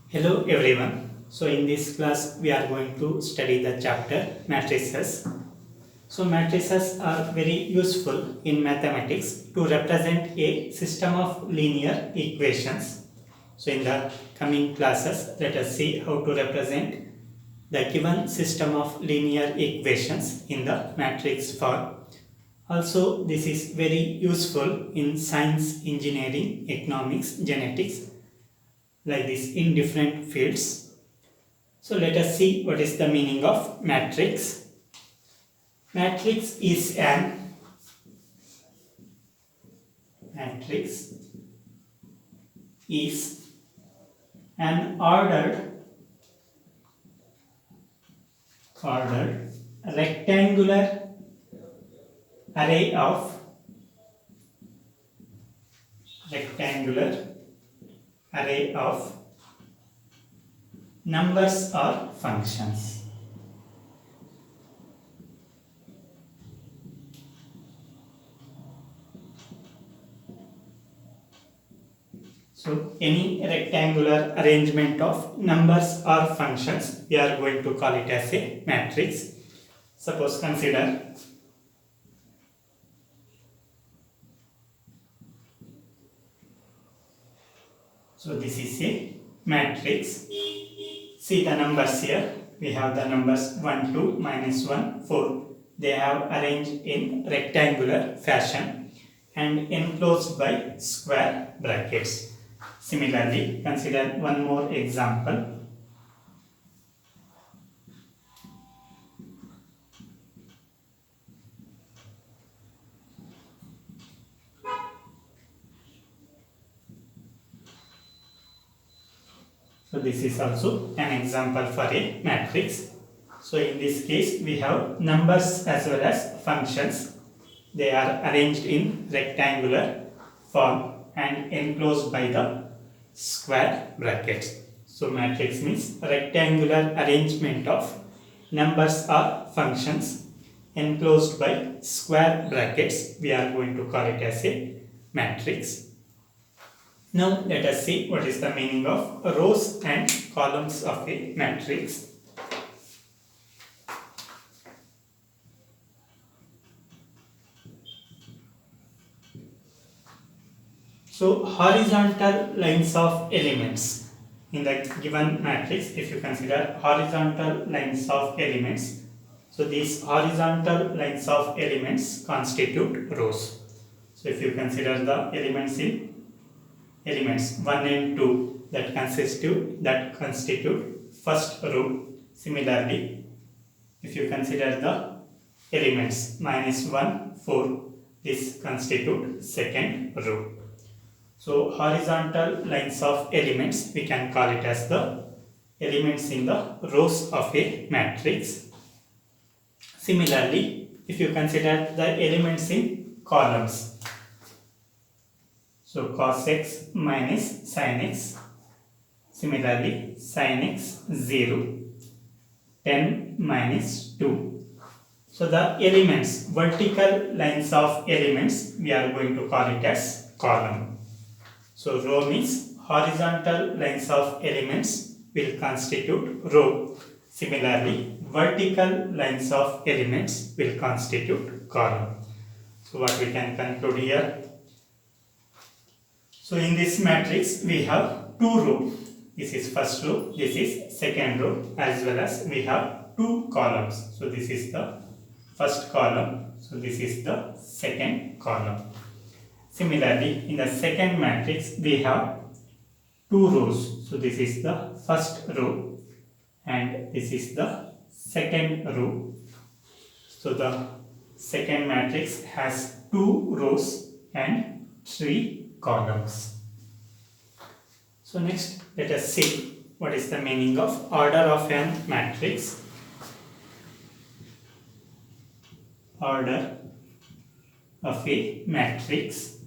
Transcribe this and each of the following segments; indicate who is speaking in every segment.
Speaker 1: Hello everyone. So in this class we are going to study the chapter matrices. So matrices are very useful in mathematics to represent a system of linear equations. So in the coming classes let us see how to represent the given system of linear equations in the matrix form. Also this is very useful in science, engineering, economics, genetics like this in different fields. So let us see what is the meaning of matrix. Matrix is an ordered rectangular array of numbers or functions. So any rectangular arrangement of numbers or functions, we are going to call it as a matrix. Suppose consider so this is a matrix. See the numbers here. We have the numbers 1, 2, minus 1, 4. They have arranged in rectangular fashion and enclosed by square brackets. Similarly, consider one more example. So this is also an example for a matrix. So in this case, we have numbers as well as functions. They are arranged in rectangular form and enclosed by the square brackets. So matrix means rectangular arrangement of numbers or functions enclosed by square brackets. We are going to call it as a matrix. Now let us see what is the meaning of rows and columns of a matrix. So horizontal lines of elements in the given matrix, if you consider horizontal lines of elements, so these horizontal lines of elements constitute rows. So if you consider the elements 1 and 2 that constitute first row. Similarly, if you consider the elements minus 1, 4, this constitute second row. So horizontal lines of elements, we can call it as the elements in the rows of a matrix. Similarly, if you consider the elements in columns, so cos x minus sin x, similarly sin x 0, 10 minus 2. So the elements, vertical lines of elements, we are going to call it as column. So row means horizontal lines of elements will constitute row. Similarly, vertical lines of elements will constitute column. So what we can conclude here? So in this matrix we have two rows. This is first row, this is second row, as well as we have two columns. So this is the first column, so this is the second column. Similarly, in the second matrix, we have two rows. So this is the first row and this is the second row. So the second matrix has two rows and three columns. So next, let us see what is the meaning of order of an matrix. Order of a matrix.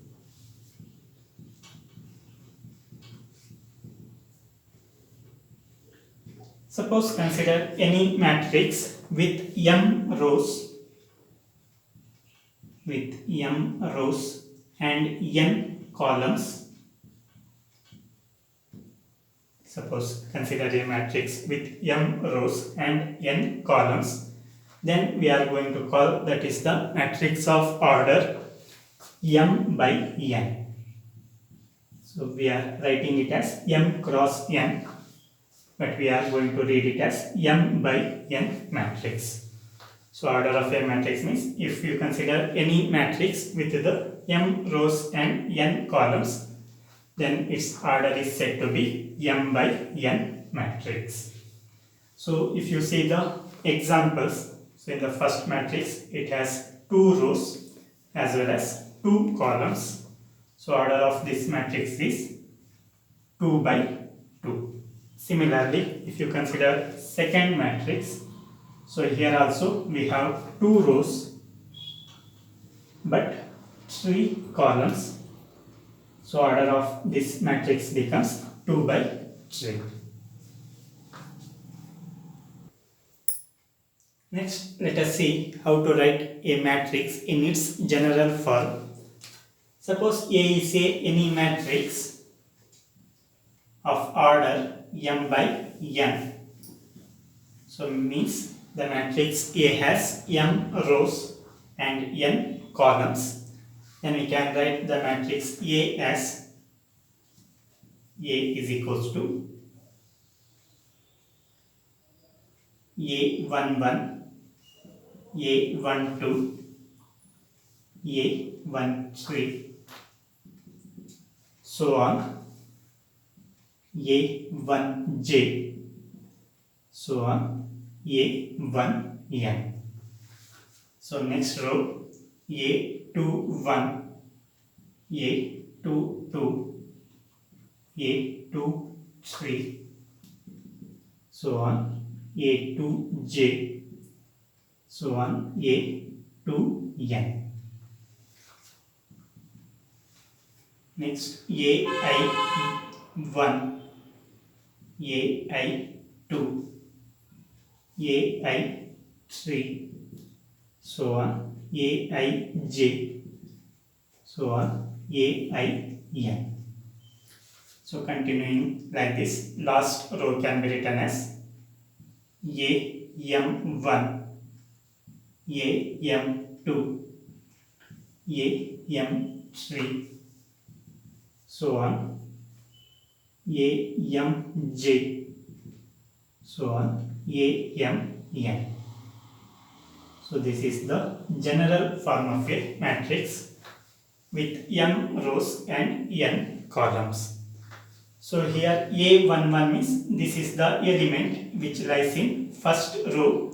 Speaker 1: Suppose consider any matrix with m rows and n columns. Suppose consider a matrix with m rows and n columns. Then we are going to call that is the matrix of order m by n. So we are writing it as m cross n, but we are going to read it as m by n matrix. So order of a matrix means if you consider any matrix with the m rows and n columns, then its order is said to be m by n matrix. So if you see the examples, so in the first matrix it has 2 rows as well as 2 columns. So order of this matrix is 2 by 2. Similarly, if you consider second matrix, so here also we have 2 rows but 3 columns. So order of this matrix becomes 2 by 3. Next, let us see how to write a matrix in its general form. Suppose A is any matrix of order m by n. So means the matrix A has m rows and n columns. Then we can write the matrix A as A is equals to A11, A12, A13, so on, A1j, so on, A1n. So next row, A21, A22, A23, so on, A2j, so on, A2n. Next, AI1, AI2, AI3, so on, Aij, so on, Ain. So continuing like this, last row can be written as AM1, AM2, AM3, so on, AMJ, so on, AMN. So this is the general form of a matrix with m rows and n columns. So here A11 means this is the element which lies in first row,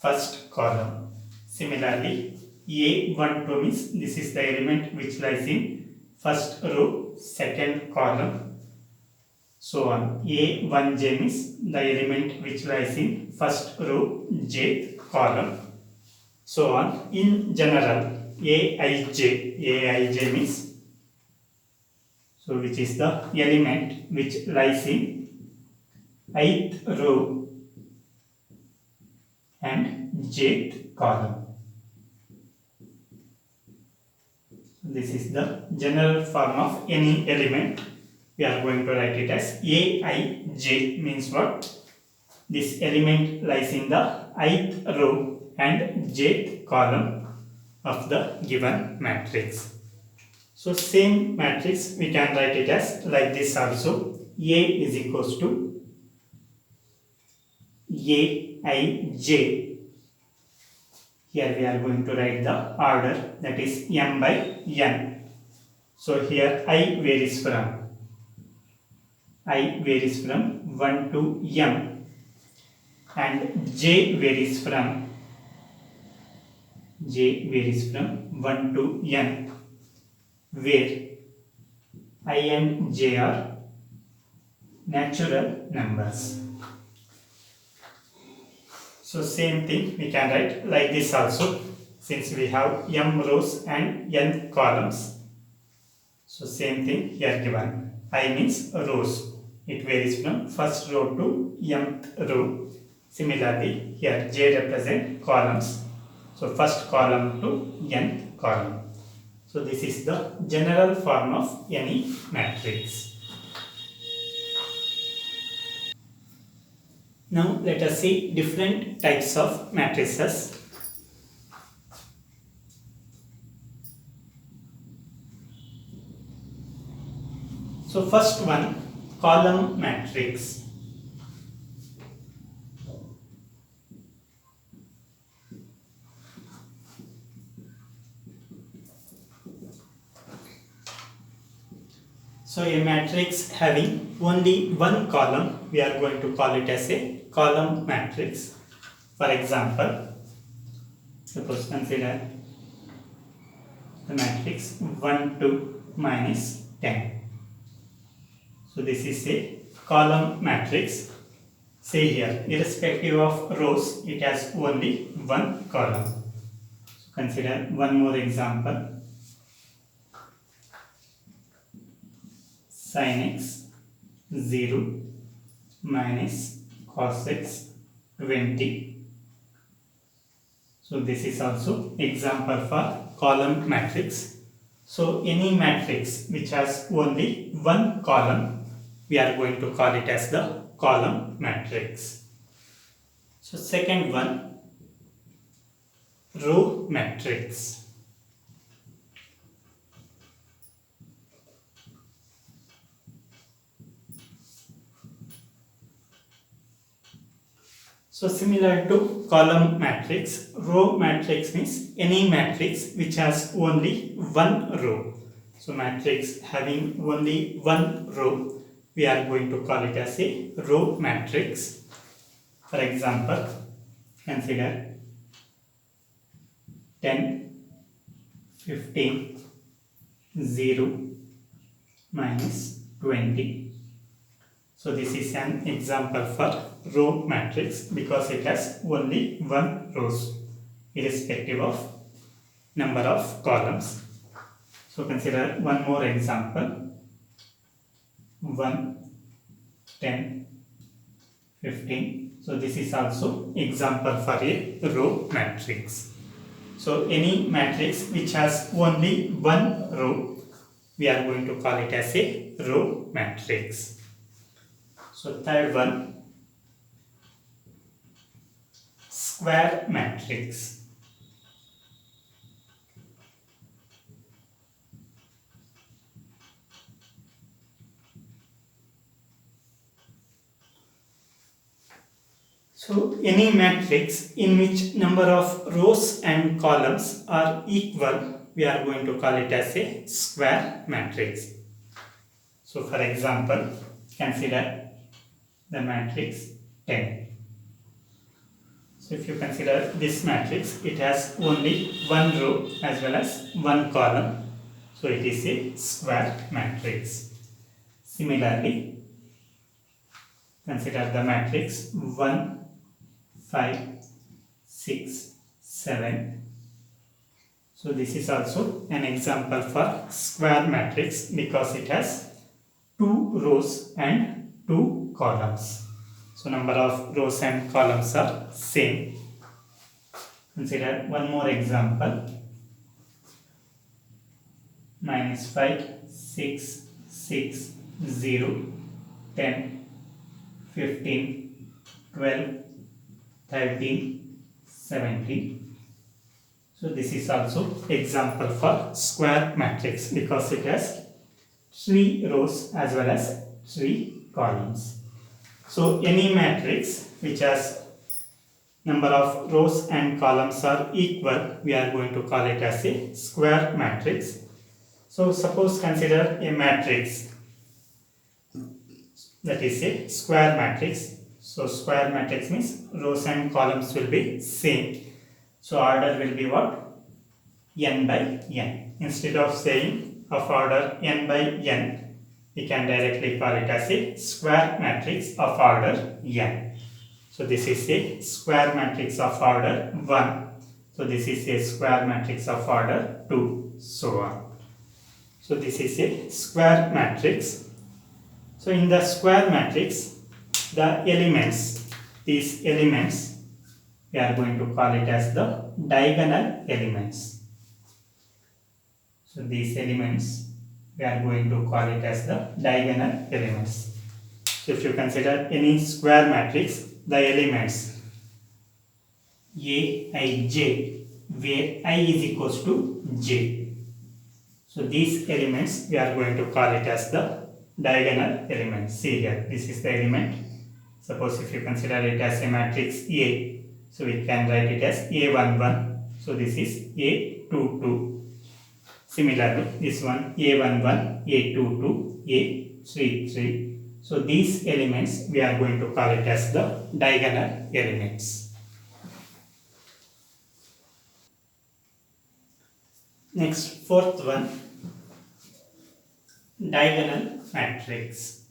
Speaker 1: first column. Similarly, A12 means this is the element which lies in first row, second column, so on. A1j means the element which lies in first row, jth column, so on. In general, Aij means, so which is the element which lies in ith row and jth column. This is the general form of any element. We are going to write it as Aij means what? This element lies in the ith row and jth column of the given matrix. So same matrix we can write it as like this also. A is equals to Aij. Here we are going to write the order, that is m by n. So here I varies from 1 to m and j varies from 1 to n, where I and j are natural numbers. So same thing we can write like this also, since we have m rows and n columns. So same thing here given. I means rows. It varies from first row to mth row. Similarly, here j represent columns. So first column to nth column. So this is the general form of any matrix. Now let us see different types of matrices. So first one, column matrix. So a matrix having only one column, we are going to call it as a column matrix. For example, suppose consider the matrix 1, 2, minus 10. So this is a column matrix. Say here, irrespective of rows, it has only one column. So consider one more example. Sin x 0 minus cos x 20. So this is also example for column matrix. So any matrix which has only one column, we are going to call it as the column matrix. So second one, row matrix. So similar to column matrix, row matrix means any matrix which has only one row. So matrix having only one row, we are going to call it as a row matrix. For example, consider 10, 15, 0, minus 20. So this is an example for row matrix because it has only one rows irrespective of number of columns. So consider one more example, 1, 10, 15. So this is also example for a row matrix. So any matrix which has only one row, we are going to call it as a row matrix. So third one, square matrix. So any matrix in which number of rows and columns are equal, we are going to call it as a square matrix. So for example, consider the matrix 10. So if you consider this matrix, it has only one row as well as one column. So it is a square matrix. Similarly, consider the matrix 1, 5, 6, 7. So this is also an example for square matrix because it has two rows and two columns. So number of rows and columns are same. Consider one more example. Minus 5, 6, 6, 0, 10, 15, 12, 13, 17. So this is also example for square matrix because it has 3 rows as well as 3 columns. So any matrix which has number of rows and columns are equal, we are going to call it as a square matrix. So suppose consider a matrix that is a square matrix. So square matrix means rows and columns will be same. So order will be what? N by n. Instead of saying of order n by n, we can directly call it as a square matrix of order n. So this is a square matrix of order 1. So this is a square matrix of order 2, so on. So this is a square matrix. So in the square matrix, the elements, these elements, we are going to call it as the diagonal elements. So these elements, we are going to call it as the diagonal elements. So if you consider any square matrix, the elements A, I, J, where I is equals to J. So these elements we are going to call it as the diagonal elements. See here, this is the element. Suppose if you consider it as a matrix A, so we can write it as A11. So this is A22. Similarly, this one A11, A22, A33. So these elements we are going to call it as the diagonal elements. Next, fourth one, diagonal matrix.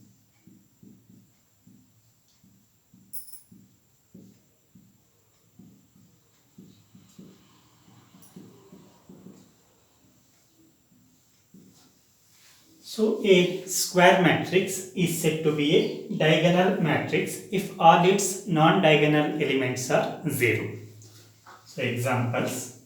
Speaker 1: So a square matrix is said to be a diagonal matrix if all its non-diagonal elements are 0. So examples.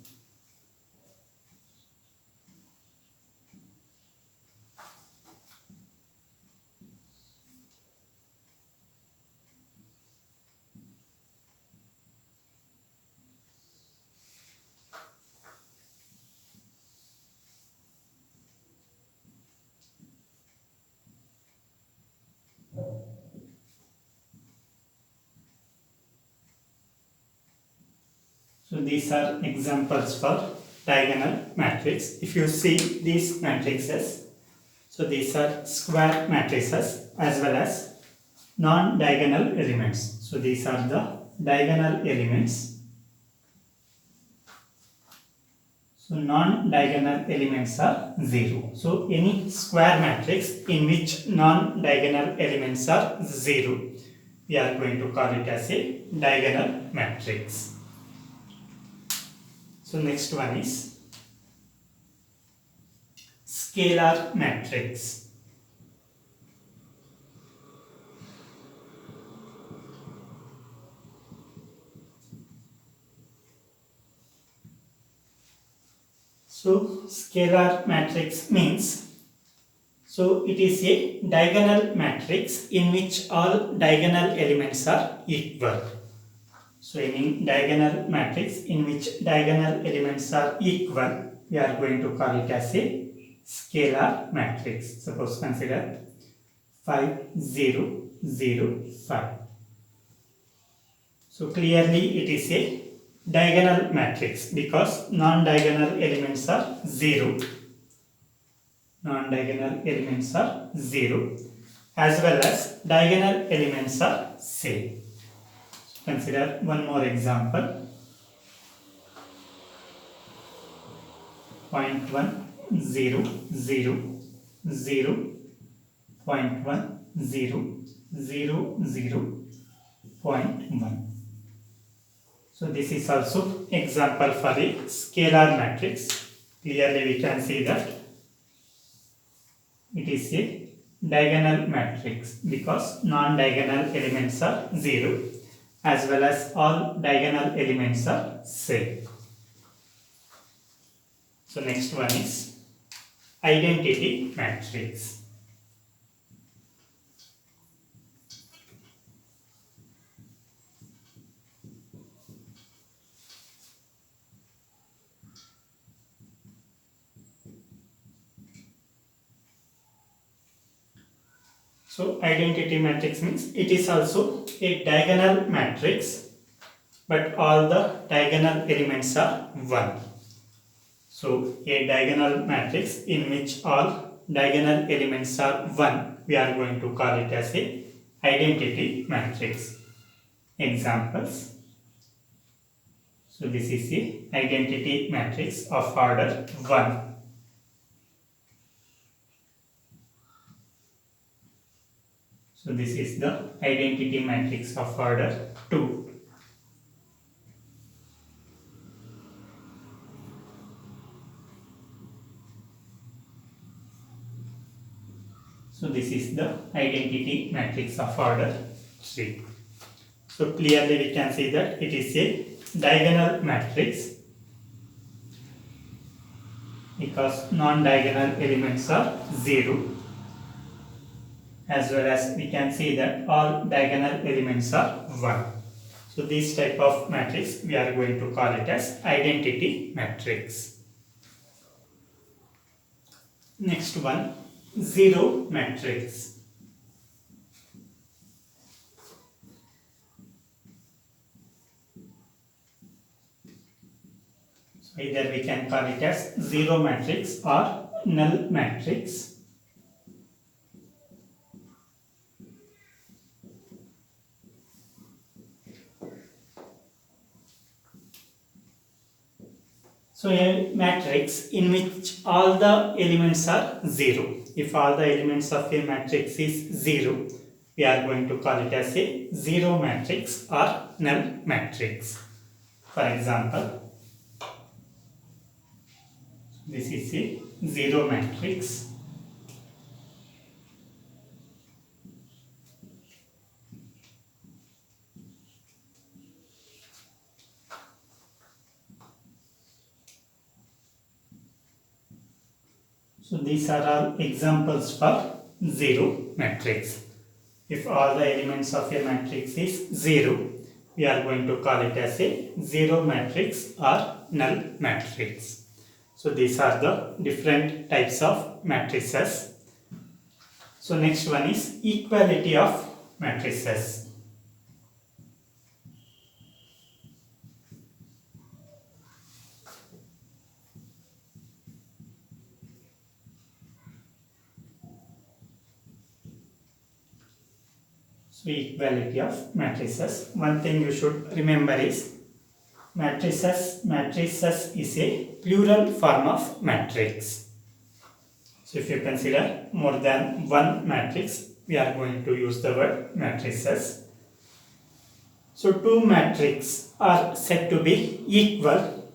Speaker 1: So these are examples for diagonal matrix. If you see these matrices, so these are square matrices as well as non-diagonal elements. So these are the diagonal elements. So non-diagonal elements are 0. So any square matrix in which non-diagonal elements are 0, we are going to call it as a diagonal matrix. So next one is scalar matrix. So scalar matrix means, so it is a diagonal matrix in which all diagonal elements are equal. So any diagonal matrix in which diagonal elements are equal, we are going to call it as a scalar matrix. Suppose consider 5, 0, 0, 5. So clearly it is a diagonal matrix because non-diagonal elements are 0. Non-diagonal elements are 0 as well as diagonal elements are same. Consider one more example. 0.1, 0, 0, 0, 0.1, 0, 0, 0, 0.1. So this is also example for a scalar matrix. Clearly we can see that it is a diagonal matrix because non-diagonal elements are 0 as well as all diagonal elements are same. So next one is identity matrix. So identity matrix means it is also a diagonal matrix, but all the diagonal elements are 1. So a diagonal matrix in which all diagonal elements are 1, we are going to call it as a identity matrix. Examples. So this is a identity matrix of order 1. So this is the identity matrix of order 2. So this is the identity matrix of order 3. So clearly we can see that it is a diagonal matrix because non-diagonal elements are 0 as well as we can see that all diagonal elements are 1. So this type of matrix we are going to call it as identity matrix. Next one, zero matrix. So either we can call it as zero matrix or null matrix. So a matrix in which all the elements are 0. If all the elements of a matrix is 0, we are going to call it as a zero matrix or null matrix. For example, this is a zero matrix. So these are all examples for zero matrix. If all the elements of a matrix is 0, we are going to call it as a zero matrix or null matrix. So these are the different types of matrices. So next one is equality of matrices. So equality of matrices. One thing you should remember is matrices is a plural form of matrix. So if you consider more than one matrix, we are going to use the word matrices. So two matrices are said to be equal.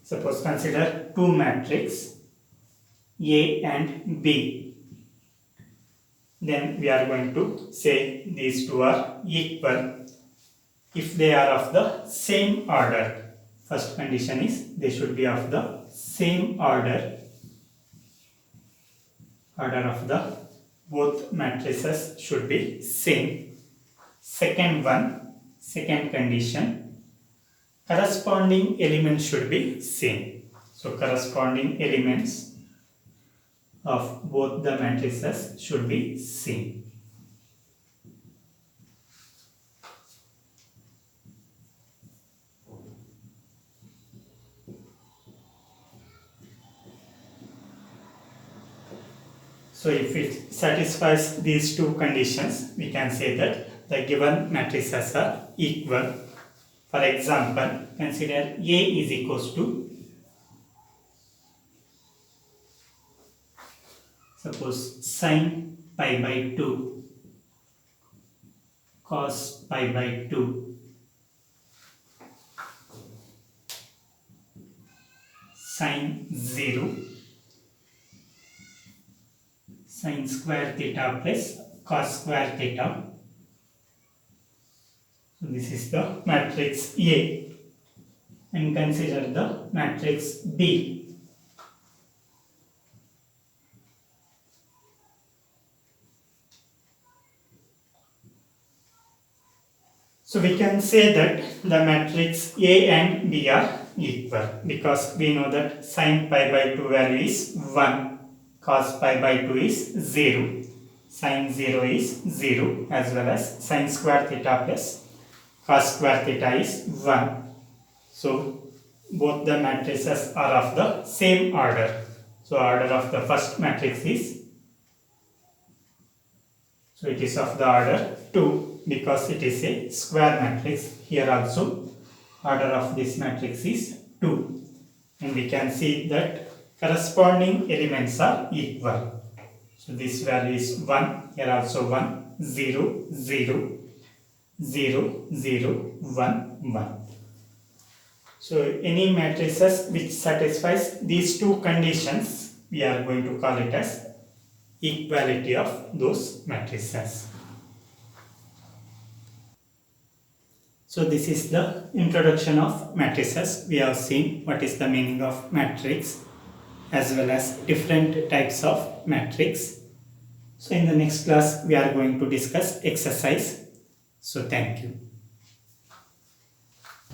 Speaker 1: Suppose consider two matrices A and B. Then we are going to say these two are equal if they are of the same order. First condition is they should be of the same order. Order of the both matrices should be same. Second condition, corresponding elements should be same. So corresponding elements of both the matrices should be same. So if it satisfies these two conditions, we can say that the given matrices are equal. For example, consider A is equals to, suppose sin pi by 2, cos pi by 2, sin 0, sin square theta plus cos square theta. So this is the matrix A, and consider the matrix B. So we can say that the matrix A and B are equal because we know that sin pi by 2 value is 1, cos pi by 2 is 0, sin 0 is 0, as well as sin square theta plus cos square theta is 1. So both the matrices are of the same order. So order of the first matrix is, so it is of the order 2 because it is a square matrix. Here also order of this matrix is 2, and we can see that corresponding elements are equal. So this value is 1, here also 1, 0, 0, 0, 0, 1, 1. So any matrices which satisfies these two conditions, we are going to call it as equality of those matrices. So this is the introduction of matrices. We have seen what is the meaning of matrix as well as different types of matrix. So in the next class, we are going to discuss exercise. So thank you.